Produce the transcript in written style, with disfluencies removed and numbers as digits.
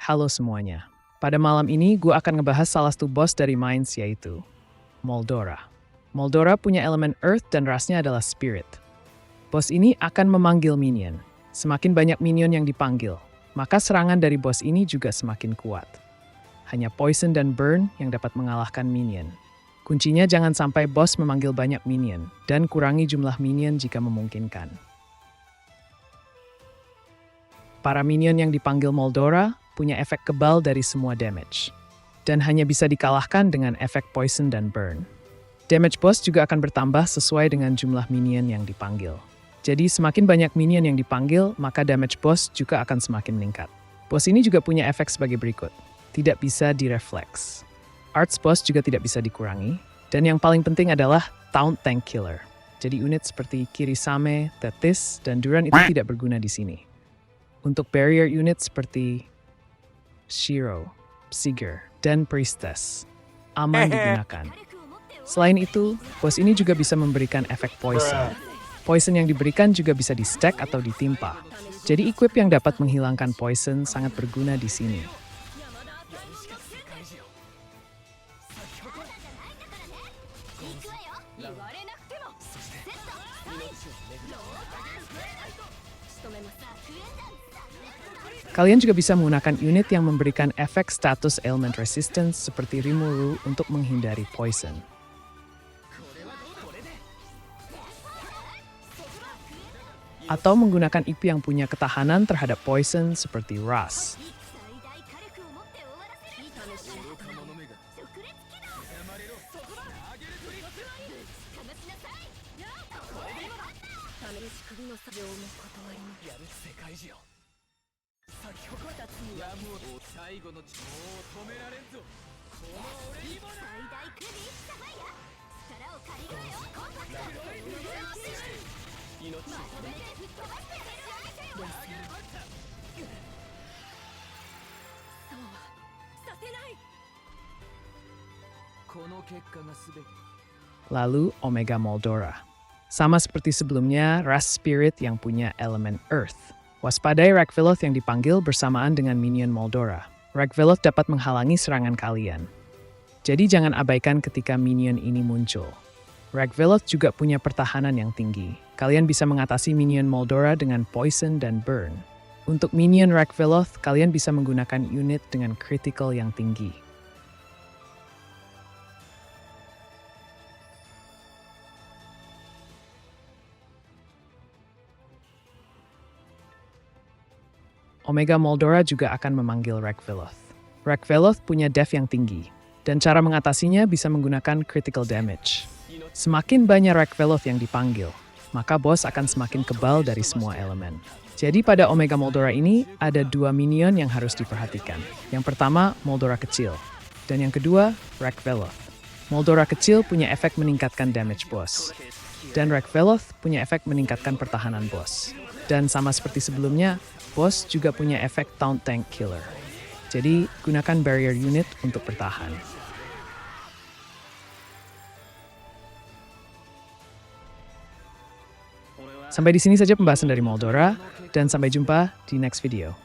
Halo semuanya. Pada malam ini gue akan ngebahas salah satu boss dari Mainz yaitu Moldora. Moldora punya elemen Earth dan rasnya adalah Spirit. Boss ini akan memanggil minion. Semakin banyak minion yang dipanggil, maka serangan dari boss ini juga semakin kuat. Hanya Poison dan Burn yang dapat mengalahkan minion. Kuncinya jangan sampai boss memanggil banyak minion, dan kurangi jumlah minion jika memungkinkan. Para minion yang dipanggil Moldora punya efek kebal dari semua damage, dan hanya bisa dikalahkan dengan efek Poison dan Burn. Damage boss juga akan bertambah sesuai dengan jumlah minion yang dipanggil. Jadi semakin banyak minion yang dipanggil, maka damage boss juga akan semakin meningkat. Boss ini juga punya efek sebagai berikut. Tidak bisa direfleks. Arts boss juga tidak bisa dikurangi. Dan yang paling penting adalah Taunt Tank Killer. Jadi unit seperti Kirisame, Tethys, dan Duran itu tidak berguna di sini. Untuk barrier unit seperti Shiro, Seeger, dan Priestess aman digunakan. Selain itu, boss ini juga bisa memberikan efek poison. Poison yang diberikan juga bisa di-stack atau ditimpa. Jadi equip yang dapat menghilangkan poison sangat berguna di sini. Kalian juga bisa menggunakan unit yang memberikan efek status ailment resistance seperti Rimuru untuk menghindari poison. Atau menggunakan IP yang punya ketahanan terhadap poison seperti Ras. Lalu Omega Moldora. Sama seperti sebelumnya, ras Spirit yang punya elemen Earth. Waspadai Rakveloth yang dipanggil bersamaan dengan minion Moldora. Rakveloth dapat menghalangi serangan kalian. Jadi jangan abaikan ketika minion ini muncul. Rakveloth juga punya pertahanan yang tinggi. Kalian bisa mengatasi minion Moldora dengan Poison dan Burn. Untuk minion Rakveloth, kalian bisa menggunakan unit dengan critical yang tinggi. Omega Moldora juga akan memanggil Rakveloth. Rakveloth punya def yang tinggi, dan cara mengatasinya bisa menggunakan critical damage. Semakin banyak Rakveloth yang dipanggil, maka boss akan semakin kebal dari semua elemen. Jadi pada Omega Moldora ini, ada dua minion yang harus diperhatikan. Yang pertama, Moldora kecil, dan yang kedua, Rakveloth. Moldora kecil punya efek meningkatkan damage boss, dan Rakveloth punya efek meningkatkan pertahanan boss. Dan sama seperti sebelumnya, boss juga punya efek Taunt Tank Killer. Jadi, gunakan barrier unit untuk bertahan. Sampai di sini saja pembahasan dari Moldora, dan sampai jumpa di next video.